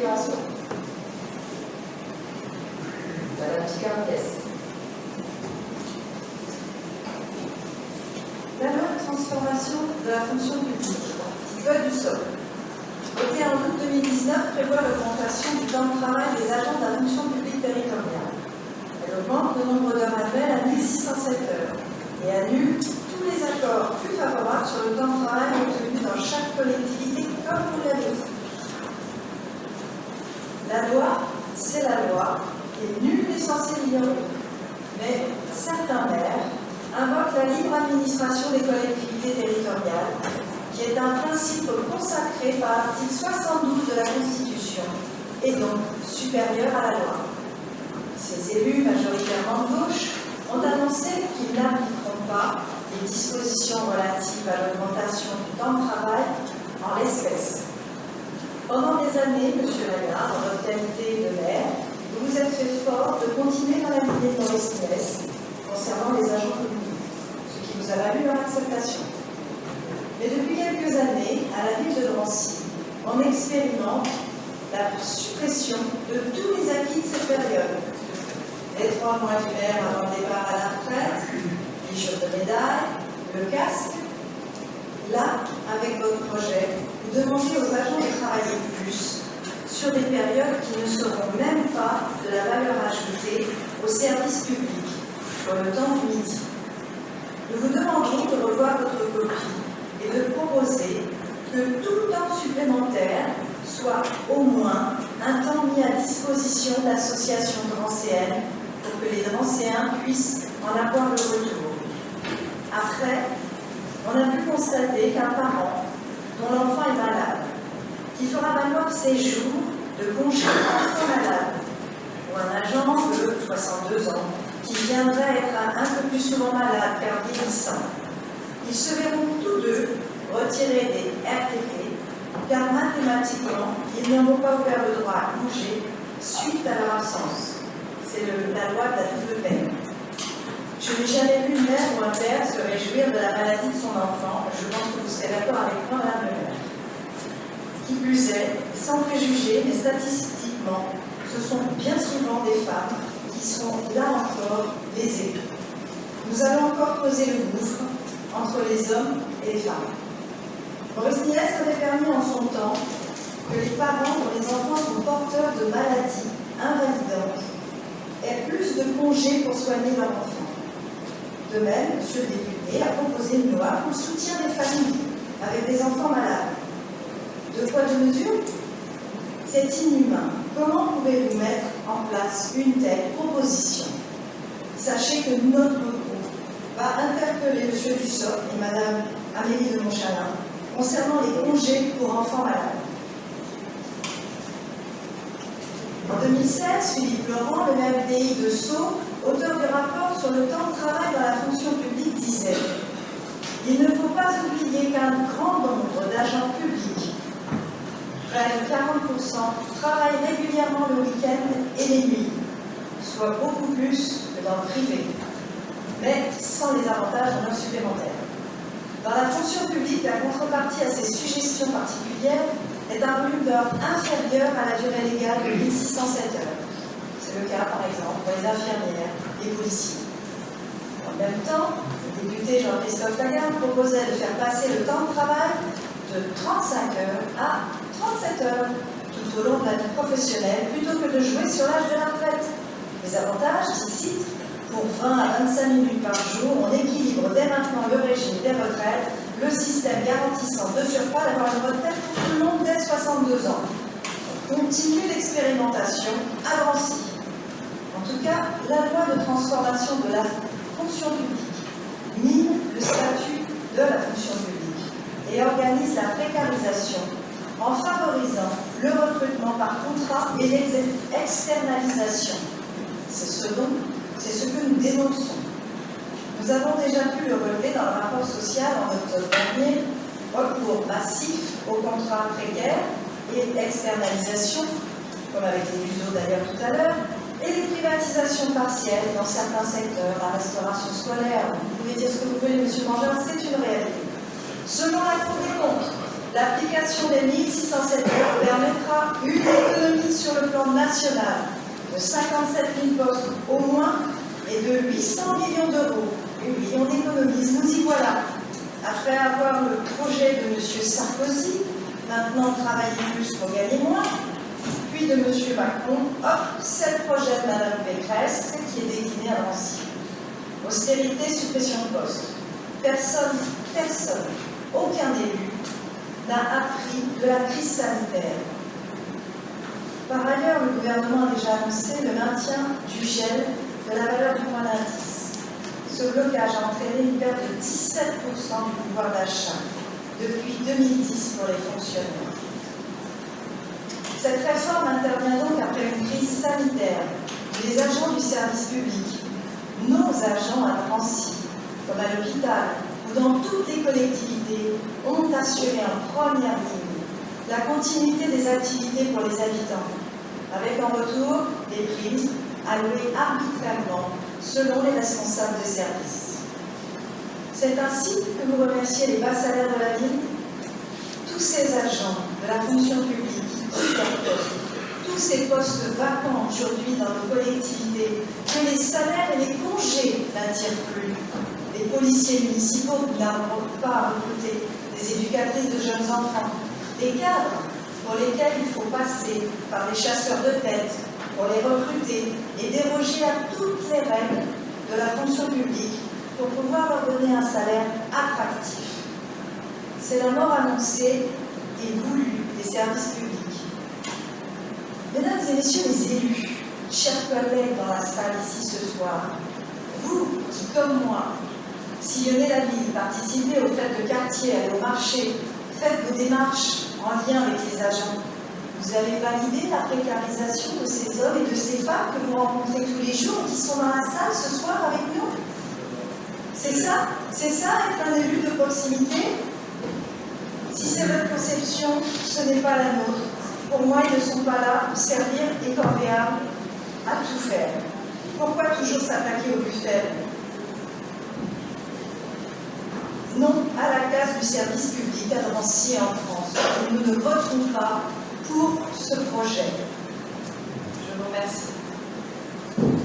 François. Madame Picardiès. La loi de transformation de la fonction publique, code du socle, votée en août 2019, prévoit l'augmentation du temps de travail des agents de la fonction publique territoriale. Elle augmente le nombre d'heures annuelles à 1607 heures et annule tous les accords plus favorables sur le temps de travail obtenu dans chaque collectivité, comme vous l'avez dit. La loi, c'est la loi, et nul n'est censé l'ignorer. Mais certains maires invoquent la libre administration des collectivités territoriales, qui est un principe consacré par l'article 72 de la Constitution, et donc supérieur à la loi. Ces élus, majoritairement de gauche, ont annoncé qu'ils n'appliqueront pas les dispositions relatives à l'augmentation du temps de travail en l'espèce. Pendant des années, M. Lagarde, en votre qualité de maire, vous vous êtes fait fort de continuer dans la lignée de Maurice Niès concernant les agents publics, ce qui vous a valu leur acceptation. Mais depuis quelques années, à la ville de Drancy, on expérimente la suppression de tous les acquis de cette période. Les 3 mois d'hiver avant le départ à la retraite, les jours de médaille, le casque. Là, avec votre projet, vous demandez aux agents de travailler plus sur des périodes qui ne seront même pas de la valeur ajoutée au service public, sur le temps du midi. Nous vous demandons de revoir votre copie et de proposer que tout temps supplémentaire soit au moins un temps mis à disposition d'associations drancéennes pour que les Drancéens puissent en avoir le retour. Après, on a pu constater qu'un parent dont l'enfant est malade, qui fera valoir ses jours de congé enfant malade, ou un agent de 62 ans qui viendrait être un peu plus souvent malade car vieillissant, ils se verront tous deux retirer des RTT car mathématiquement, ils n'ont pas ouvert le droit à congé suite à leur absence. C'est la loi de la double peine. Je n'ai jamais vu une mère ou un père se réjouir de la maladie de son enfant. Je pense que vous serez d'accord avec moi, madame le maire. Qui plus est, sans préjuger, mais statistiquement, ce sont bien souvent des femmes qui sont là encore lésées. Nous allons encore creuser le gouffre entre les hommes et les femmes. Maurice Niès avait permis en son temps que les parents dont les enfants sont porteurs de maladies invalidantes aient plus de congés pour soigner leur enfant. De même, M. le député a proposé une loi pour le soutien des familles avec des enfants malades. 2 poids 2 mesures? C'est inhumain. Comment pouvez-vous mettre en place une telle proposition? Sachez que notre groupe va interpeller M. Dussopt et Mme Amélie de Montchalin concernant les congés pour enfants malades. En 2016, Philippe Laurent, le maire UDI de Sceaux, auteur du rapport sur le temps de travail dans la fonction publique, disait « Il ne faut pas oublier qu'un grand nombre d'agents publics, près de 40%, travaillent régulièrement le week-end et les nuits, soit beaucoup plus que dans le privé, mais sans les avantages en heures supplémentaires. Dans la fonction publique, la contrepartie à ces suggestions particulières est un volume d'heures inférieur à la durée légale de 1607 heures. C'est le cas, par exemple, pour les infirmières et les policiers. En même temps, le député Jean-Christophe Lagarde proposait de faire passer le temps de travail de 35 heures à 37 heures tout au long de la vie professionnelle, plutôt que de jouer sur l'âge de la retraite. Les avantages, je cite, pour 20 à 25 minutes par jour, on équilibre dès maintenant le régime des retraites, le système garantissant de surcroît d'avoir une retraite pour tout le monde dès 62 ans. On continue l'expérimentation à Drancy. En tout cas, la loi de transformation de la fonction publique mine le statut de la fonction publique et organise la précarisation en favorisant le recrutement par contrat et l'externalisation. C'est ce que nous dénonçons. Nous avons déjà pu le relever dans le rapport social en octobre dernier, recours massif aux contrats précaires et externalisation, comme avec les USO d'ailleurs tout à l'heure, et les privatisations partielles dans certains secteurs, la restauration scolaire. Vous pouvez dire ce que vous voulez, M. Mangin, c'est une réalité. Selon la Cour des comptes, l'application des 1607 heures permettra une économie réforme nationale de 57 000 postes au moins et de 800 millions d'euros. Et oui, on économise, nous y voilà. Après avoir le projet de M. Sarkozy, maintenant travailler plus pour gagner moins, puis de M. Macron, hop, c'est le projet de Mme Pécresse qui est décliné à Nancy. Austérité, suppression de postes. Personne, aucun élu n'a appris de la crise sanitaire. Par ailleurs, le gouvernement a déjà annoncé le maintien du gel de la valeur du point d'indice. Ce blocage a entraîné une perte de 17% du pouvoir d'achat depuis 2010 pour les fonctionnaires. Cette réforme intervient donc après une crise sanitaire. Les agents du service public, nos agents à Nancy, comme à l'hôpital ou dans toutes les collectivités, ont assuré en première ligne la continuité des activités pour les habitants, avec en retour des primes allouées arbitrairement selon les responsables de service. C'est ainsi que vous remerciez les bas salaires de la ville, tous ces agents de la fonction publique, tous ces postes vacants aujourd'hui dans nos collectivités, que les salaires et les congés n'attirent plus. Des policiers municipaux qui n'arrivent pas à recruter, des éducatrices de jeunes enfants, des cadres pour lesquels il faut passer par des chasseurs de tête pour les recruter et déroger à toutes les règles de la fonction publique pour pouvoir leur donner un salaire attractif. C'est la mort annoncée et voulue des services publics. Mesdames et messieurs les élus, chers collègues dans la salle ici ce soir, vous qui, comme moi, sillonnez la ville, participez aux fêtes de quartier, allez au marché, faites vos démarches en lien avec les agents, vous avez validé la précarisation de ces hommes et de ces femmes que vous rencontrez tous les jours et qui sont dans la salle ce soir avec nous? C'est ça être un élu de proximité? Si c'est votre conception, ce n'est pas la nôtre. Pour moi, ils ne sont pas là pour servir et corvéables à tout faire. Pourquoi toujours s'attaquer aux plus faibles? Non à la casse du service public à Nancy et en France. Et nous ne voterons pas pour ce projet. Je vous remercie.